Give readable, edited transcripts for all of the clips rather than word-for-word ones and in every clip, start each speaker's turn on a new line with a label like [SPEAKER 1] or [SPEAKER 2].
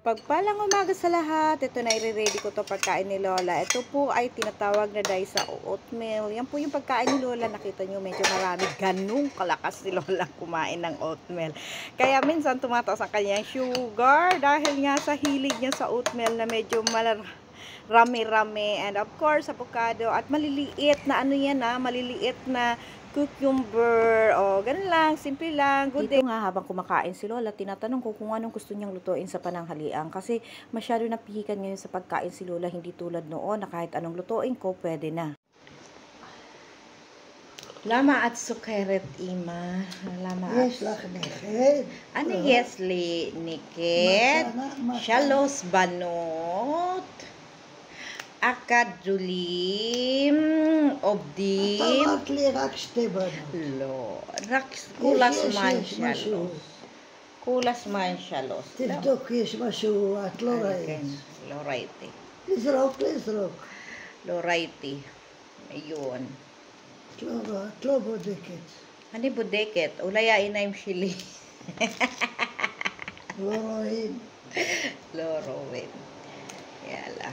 [SPEAKER 1] Mapagpalang umaga sa lahat. Ito na, i-ready ko to pagkain ni Lola. Ito po ay tinatawag na dahil sa oatmeal. Yan po yung pagkain ni Lola. Nakita nyo medyo marami. Ganun kalakas ni Lola kumain ng oatmeal. Kaya minsan tumataas ang kanyang sugar dahil nga sa hilig niya sa oatmeal na medyo rami-rami. And of course, avocado. At maliliit na ano yan maliliit na cucumber, ganun lang, simple lang, good day. Dito nga habang kumakain si Lola, tinatanong ko kung anong gusto niyang lutuin sa pananghalian kasi masyado napihikan ngayon sa pagkain si Lola, hindi tulad noon na kahit anong lutuin ko, pwede na. Lama at sukeret, Ima. Lama
[SPEAKER 2] יש לך נכד?
[SPEAKER 1] Ano yes li nikit? Shalos banot. Akadulim, obdim.
[SPEAKER 2] אמרת לי רק שתי בנות.
[SPEAKER 1] לא, רק כולס
[SPEAKER 2] יש
[SPEAKER 1] מנשלוס.
[SPEAKER 2] משהו.
[SPEAKER 1] כולס מנשלוס.
[SPEAKER 2] תבדוק, יש משהו, את לא ראית.
[SPEAKER 1] לא ראיתי.
[SPEAKER 2] לזרוק.
[SPEAKER 1] לא ראיתי. Ayun.
[SPEAKER 2] את לא בודקת.
[SPEAKER 1] אני בודקת, אולי העיניים שלי.
[SPEAKER 2] לא רואים.
[SPEAKER 1] לא רואים. יאללה.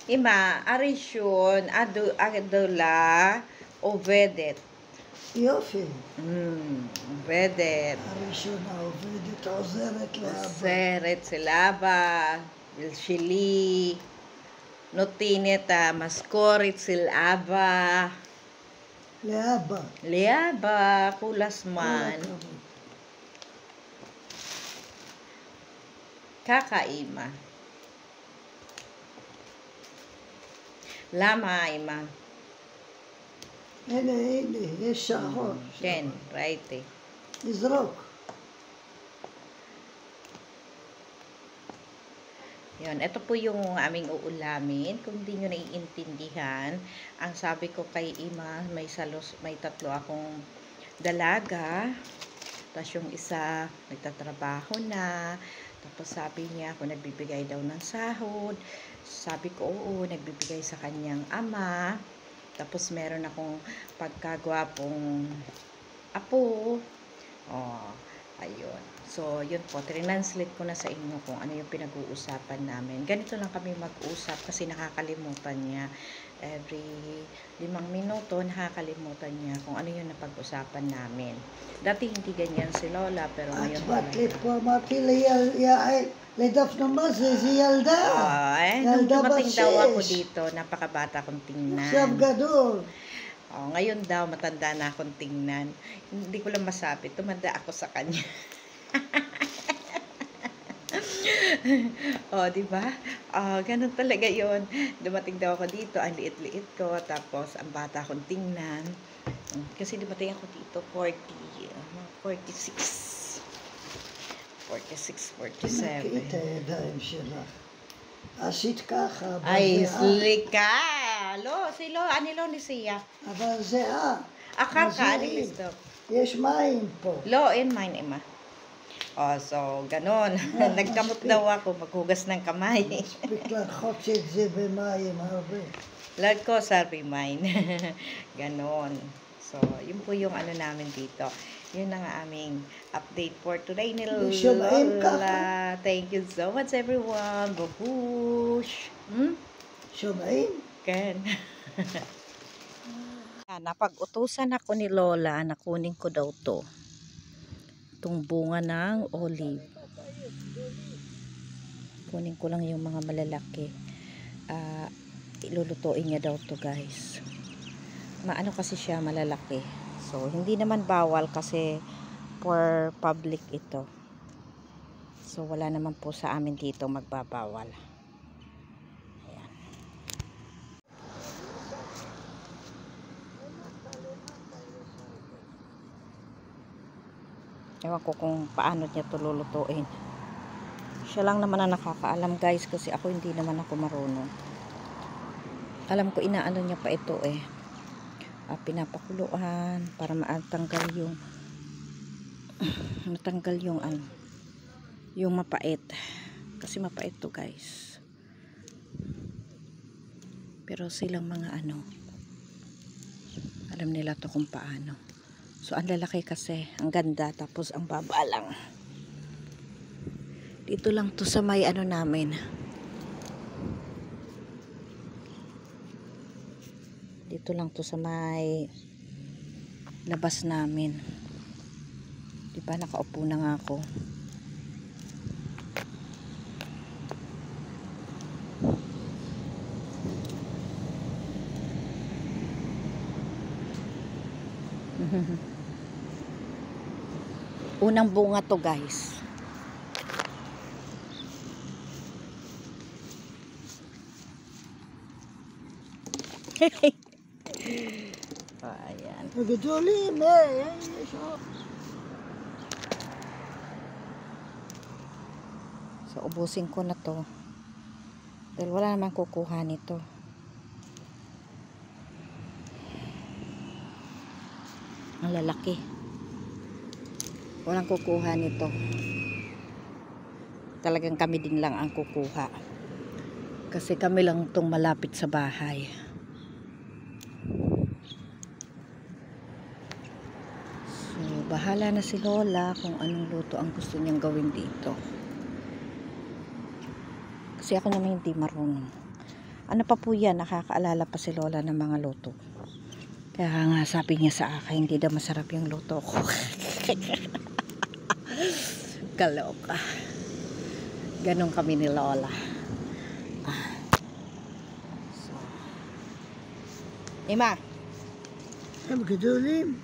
[SPEAKER 1] Ima, הראשון, הגדולה, עובדת.
[SPEAKER 2] יופי.
[SPEAKER 1] עובדת.
[SPEAKER 2] הראשונה עובדת, עוזרת לאבא.
[SPEAKER 1] עוזרת של אבא, שלי, נותנת המשכורת של אבא.
[SPEAKER 2] לאבא.
[SPEAKER 1] לאבא, כל הזמן. ככה אמא. למה אמא?
[SPEAKER 2] הנה, יש שעון.
[SPEAKER 1] כן, ראיתי.
[SPEAKER 2] לזרוק.
[SPEAKER 1] Yun, ito po yung aming uulamin. Kung di nyo naiintindihan, ang sabi ko kay Ima, may tatlo akong dalaga. Tapos yung isa, nagtatrabaho na. Tapos sabi niya, kung nagbibigay daw ng sahod. Sabi ko, oo, nagbibigay sa kanyang ama. Tapos meron akong pagkagwapong apo. Ayun. So, yun po. Translate ko na sa inyo kung ano yung pinag-uusapan namin. Ganito lang kami mag-usap kasi nakakalimutan niya. Every 5 minuto, nakakalimutan niya kung ano yung napag-usapan namin. Dati hindi ganyan si Lola, pero ngayon...
[SPEAKER 2] את באת לי פה, אמרתי לדפנה מה זה ילדה.
[SPEAKER 1] Nung
[SPEAKER 2] ילדה בת
[SPEAKER 1] dumating daw ako
[SPEAKER 2] 6.
[SPEAKER 1] dito, napakabata kong tingnan.
[SPEAKER 2] עכשיו גדול.
[SPEAKER 1] Ngayon daw, matanda na akong tingnan. Hindi ko lang masabi, tumanda ako sa kanya. Diba? Ganun talaga yon. Dumating daw ako dito, ang liit-liit ko, tapos ang bata akong tingnan. Kasi dumating ako dito, 46, 47.
[SPEAKER 2] תקעי את הידיים שלך. עשית ככה.
[SPEAKER 1] Ay, slika! אני לא נסיעה.
[SPEAKER 2] אבל זהה.
[SPEAKER 1] אחר כך,
[SPEAKER 2] אז
[SPEAKER 1] אני לבדוק.
[SPEAKER 2] יש מים פה.
[SPEAKER 1] לא, אין מים, אמא. So, ganon. Nagkamot daw ako, maghugas ng kamay.
[SPEAKER 2] מספיק לרחוץ את זה במים הרבה.
[SPEAKER 1] Lord ko, sarbi mine. Ganon. So, yun po yung ano namin dito. Yun ang aming update for today ni Lola. Thank you so much, everyone. Babush.
[SPEAKER 2] שומעים?
[SPEAKER 1] Ken. Napag-utusan ako ni Lola na kunin ko daw to. Itong bunga ng olive. Kunin ko lang yung mga malalaki. Ilulutuin niya daw to, guys. Maano kasi siya, malalaki. So, hindi naman bawal kasi for public ito. So, wala naman po sa amin dito magbabawal. Ayan. Ewan ko kung paano niya ito lulutuin. Siya lang naman ang nakakaalam, guys, kasi ako hindi naman ako marunong. Alam ko inaano niya pa ito pinapakuluan para matanggal yung mapait. Kasi mapait to, guys. Pero silang mga alam nila to kung paano. So, ang lalaki kasi. Ang ganda. Tapos, ang baba lang. Dito lang to sa may ano namin. Dito lang to sa may labas namin. Diba, nakaupo na nga ako. Unang bunga to, guys. Ayan.
[SPEAKER 2] הגדולים, יש עוד.
[SPEAKER 1] So, ubusin ko na to. Dahil wala naman kukuha nito. Ang lalaki. Walang kukuha nito. Talagang kami din lang ang kukuha. Kasi kami lang itong malapit sa bahay. So, bahala na si Lola kung anong luto ang gusto niyang gawin dito. Kasi ako naman hindi marunong. Ano pa po yan, nakakaalala pa si Lola ng mga luto. Kaya nga sabi niya sa akin, hindi daw masarap yung luto ko. Kaloka. Ganon kami ni Lola. So. Ima.
[SPEAKER 2] הם גדולים.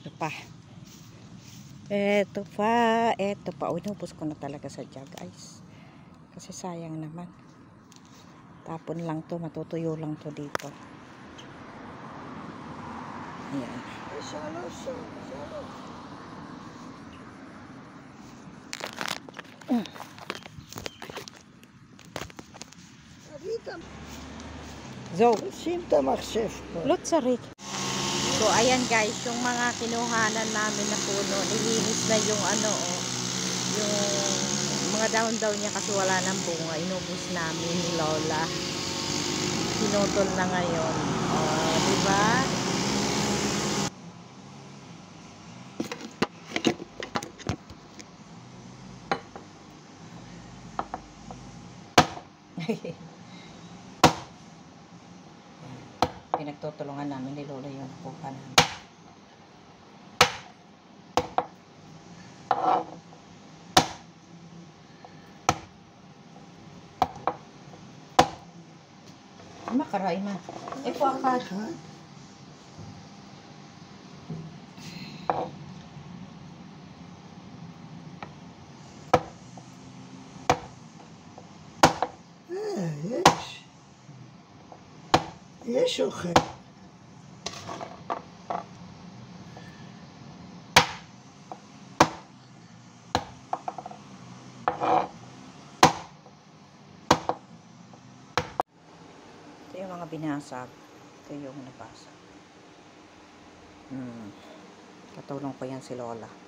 [SPEAKER 1] Ito pa. Ito pa. Ito pa. Inubos ko na talaga sa jug, guys. Kasi sayang naman. Tapon lang to. Matutuyo lang to dito. Ayan.
[SPEAKER 2] שלוש. תביא את
[SPEAKER 1] So,
[SPEAKER 2] שים את המחשב פה.
[SPEAKER 1] Lutsarik. So, ayan guys, yung mga kinuhanan namin na puno, nilinis na yung ano, yung mga dahon-dahon niya kasi wala ng bunga. Inubos namin ni Lola. Pinutol na ngayon. Diba? Pinagtutulungan namin ni Lola yung kuha namin. Makaray na. Po akad.
[SPEAKER 2] יש אוכל.
[SPEAKER 1] Ito yung mga binasag. Ito yung nabasag. Katulong ko yan si Lola.